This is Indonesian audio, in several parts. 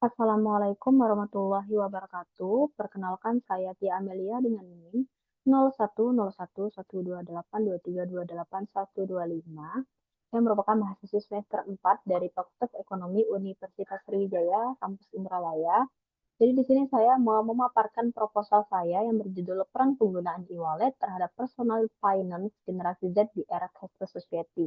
Assalamualaikum warahmatullahi wabarakatuh. Perkenalkan saya Tia Amelia dengan NIM 01011282328125 yang merupakan mahasiswa semester 4 dari Fakultas Ekonomi Universitas Sriwijaya, Kampus Indralaya. Jadi di sini saya mau memaparkan proposal saya yang berjudul Peran Penggunaan e-wallet terhadap Personal Finance Generasi Z di Era Cashless Society.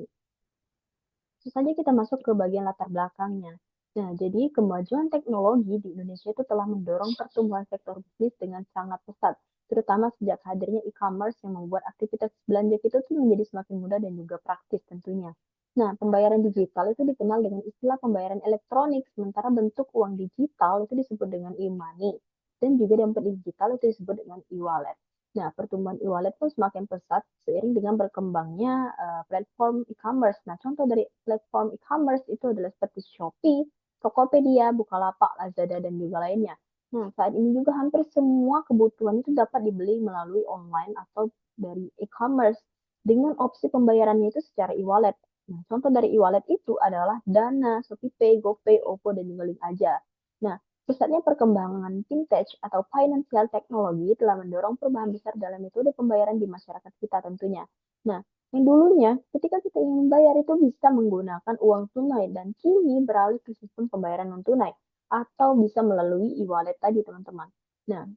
Langsung saja kita masuk ke bagian latar belakangnya. Nah, jadi kemajuan teknologi di Indonesia itu telah mendorong pertumbuhan sektor bisnis dengan sangat pesat, terutama sejak hadirnya e-commerce yang membuat aktivitas belanja kita tuh menjadi semakin mudah dan juga praktis tentunya. Nah, pembayaran digital itu dikenal dengan istilah pembayaran elektronik, sementara bentuk uang digital itu disebut dengan e-money, dan juga dompet digital itu disebut dengan e-wallet. Nah, pertumbuhan e-wallet pun semakin pesat seiring dengan berkembangnya platform e-commerce. Nah, contoh dari platform e-commerce itu adalah seperti Shopee, Tokopedia, Bukalapak, Lazada, dan juga lainnya. Nah, saat ini juga hampir semua kebutuhan itu dapat dibeli melalui online atau dari e-commerce dengan opsi pembayarannya itu secara e-wallet. Nah, contoh dari e-wallet itu adalah Dana, ShopeePay, GoPay, OVO, dan juga Link Aja. Nah, pesatnya perkembangan fintech atau financial technology telah mendorong perubahan besar dalam metode pembayaran di masyarakat kita tentunya. Nah, yang dulunya ketika kita ingin membayar itu bisa menggunakan uang tunai dan kini beralih ke sistem pembayaran non tunai atau bisa melalui e-wallet tadi teman-teman. Nah,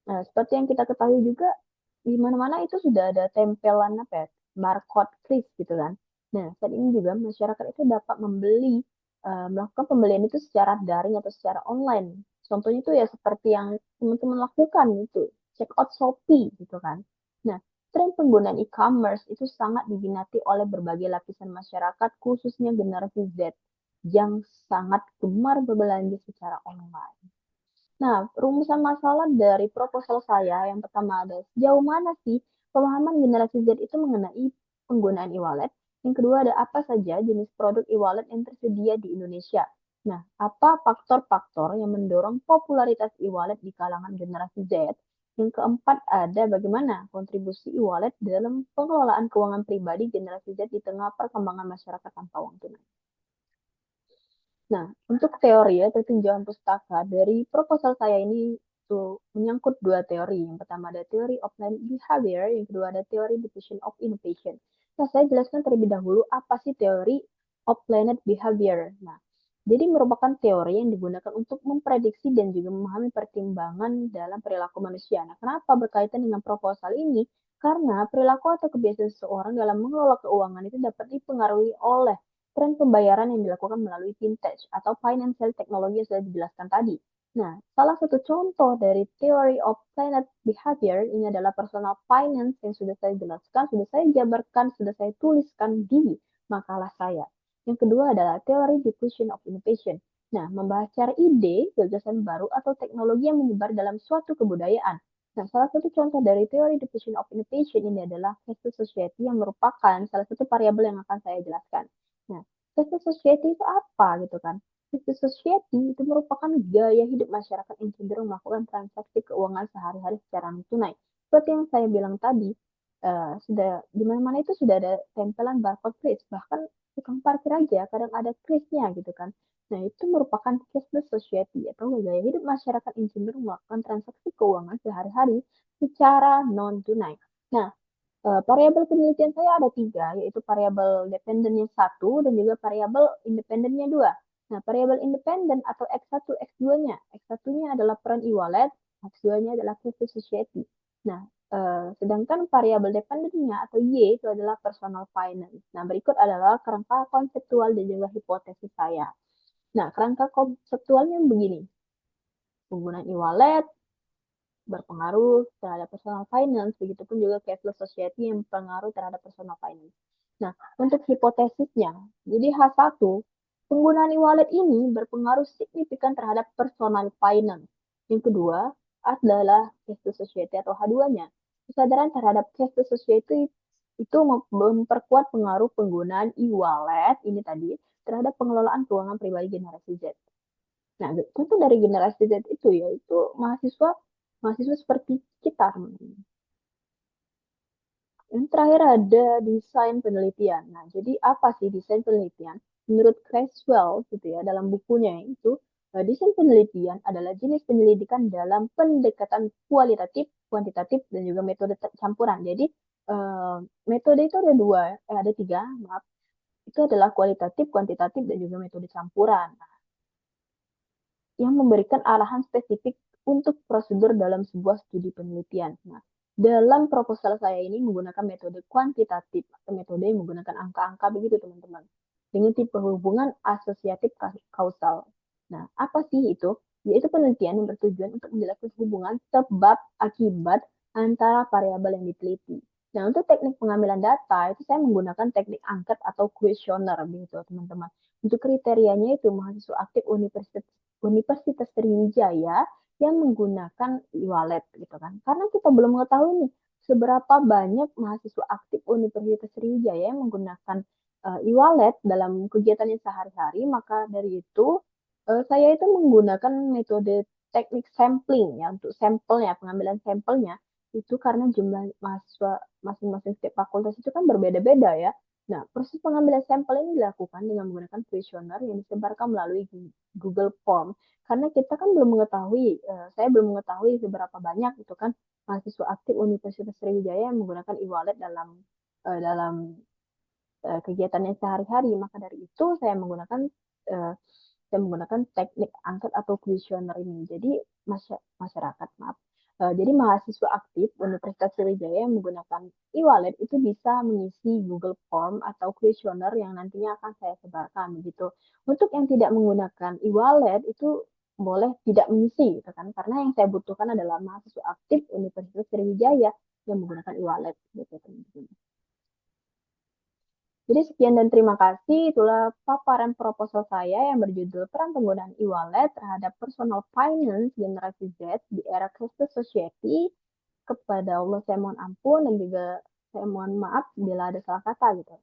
seperti yang kita ketahui juga di mana-mana itu sudah ada tempelan apa ya, barcode kris gitu kan. Nah, saat ini juga masyarakat itu dapat melakukan pembelian itu secara daring atau secara online. Contohnya itu ya seperti yang teman-teman lakukan itu, check out Shopee gitu kan. Nah, tren penggunaan e-commerce itu sangat diminati oleh berbagai lapisan masyarakat, khususnya generasi Z, yang sangat gemar berbelanja secara online. Nah, rumusan masalah dari proposal saya yang pertama ada sejauh mana sih pemahaman generasi Z itu mengenai penggunaan e-wallet. Yang kedua ada apa saja jenis produk e-wallet yang tersedia di Indonesia. Nah, apa faktor-faktor yang mendorong popularitas e-wallet di kalangan generasi Z. Yang keempat ada bagaimana kontribusi e-wallet dalam pengelolaan keuangan pribadi generasi Z di tengah perkembangan masyarakat tanpa uang tunai. Nah, untuk teori ya, tinjauan pustaka dari proposal saya ini itu menyangkut dua teori. Yang pertama ada teori of land behavior, yang kedua ada teori diffusion of innovation. Nah, saya jelaskan terlebih dahulu apa sih teori of planet behavior. Nah, jadi merupakan teori yang digunakan untuk memprediksi dan juga memahami pertimbangan dalam perilaku manusia. Nah, kenapa berkaitan dengan proposal ini? Karena perilaku atau kebiasaan seseorang dalam mengelola keuangan itu dapat dipengaruhi oleh tren pembayaran yang dilakukan melalui fintech atau financial technology yang sudah dijelaskan tadi. Nah, salah satu contoh dari theory of planet behavior ini adalah personal finance yang sudah saya jelaskan, sudah saya jabarkan, sudah saya tuliskan di makalah saya. Yang kedua adalah teori diffusion of innovation. Nah, membahas cara ide, gagasan baru, atau teknologi yang menyebar dalam suatu kebudayaan. Nah, salah satu contoh dari teori diffusion of innovation ini adalah cashless society yang merupakan salah satu variabel yang akan saya jelaskan. Nah, cashless society itu apa gitu kan? Cashless society itu merupakan gaya hidup masyarakat yang cenderung melakukan transaksi keuangan sehari-hari secara non tunai. Seperti yang saya bilang tadi, sudah di mana-mana itu sudah ada tempelan barcode kris, bahkan tukang parkir aja kadang ada krisnya gitu kan. Nah, itu merupakan cashless society atau gaya hidup masyarakat yang cenderung melakukan transaksi keuangan sehari-hari secara non tunai. Nah, variabel penelitian saya ada tiga, yaitu variabel dependennya satu dan juga variabel independennya dua. Nah, variabel independen atau X1, X2-nya. X1-nya adalah peran e-wallet, X2-nya adalah crypto society. Nah, sedangkan variabel dependennya atau Y itu adalah personal finance. Nah, berikut adalah kerangka konseptual dan juga hipotesis saya. Nah, kerangka konseptualnya begini. Penggunaan e-wallet berpengaruh terhadap personal finance, begitupun juga cashless society yang berpengaruh terhadap personal finance. Nah, untuk hipotesisnya, jadi H1, penggunaan e-wallet ini berpengaruh signifikan terhadap personal finance. Yang kedua adalah cashless society atau H2-nya. Kesadaran terhadap cashless society itu memperkuat pengaruh penggunaan e-wallet ini tadi terhadap pengelolaan keuangan pribadi generasi Z. Nah, tentu dari generasi Z itu ya, itu mahasiswa mahasiswa seperti kita, teman-teman. Yang terakhir ada desain penelitian. Nah, jadi apa sih desain penelitian? Menurut Creswell gitu ya, dalam bukunya itu Desain penelitian adalah jenis penyelidikan dalam pendekatan kualitatif, kuantitatif, dan juga metode campuran. Jadi, eh, metode itu ada dua, ada tiga, maaf. Itu adalah kualitatif, kuantitatif, dan juga metode campuran. Nah, yang memberikan arahan spesifik untuk prosedur dalam sebuah studi penelitian. Nah, dalam proposal saya ini menggunakan metode kuantitatif atau metode yang menggunakan angka-angka begitu teman-teman. Dengan tipe hubungan asosiatif kausal. Nah, apa sih itu? Yaitu penelitian yang bertujuan untuk menjelaskan hubungan sebab akibat antara variabel yang diteliti. Nah, untuk teknik pengambilan data itu saya menggunakan teknik angket atau kuesioner begitu teman-teman. Untuk kriterianya itu mahasiswa aktif Universitas Sriwijaya yang menggunakan e-wallet gitu kan. Karena kita belum mengetahui nih seberapa banyak mahasiswa aktif Universitas Sriwijaya yang menggunakan e-wallet dalam kegiatannya sehari-hari, maka dari itu saya itu menggunakan metode teknik sampling ya untuk sampelnya, pengambilan sampelnya itu karena jumlah mahasiswa masing-masing setiap fakultas itu kan berbeda-beda ya. Nah, proses pengambilan sampel ini dilakukan dengan menggunakan kuesioner yang disebarkan melalui Google Form karena kita kan belum mengetahui, saya belum mengetahui seberapa banyak itu kan mahasiswa aktif Universitas Sriwijaya yang menggunakan e-wallet dalam kegiatannya sehari-hari. Maka dari itu eh, saya menggunakan teknik angket atau kuesioner ini. Jadi masyarakat, maaf. Jadi mahasiswa aktif Universitas Sriwijaya yang menggunakan e-wallet itu bisa mengisi Google Form atau kuesioner yang nantinya akan saya sebarkan begitu. Untuk yang tidak menggunakan e-wallet itu boleh tidak mengisi gitu kan karena yang saya butuhkan adalah mahasiswa aktif Universitas Sriwijaya yang menggunakan e-wallet gitu teman-teman. Jadi sekian dan terima kasih. Itulah paparan proposal saya yang berjudul Peran Penggunaan e-wallet terhadap Personal Finance Generasi Z di Era Cashless Society. Kepada Allah saya mohon ampun dan juga saya mohon maaf bila ada salah kata gitu.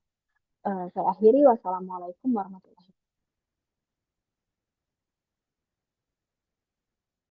Saya akhiri. Wassalamualaikum warahmatullahi wabarakatuh.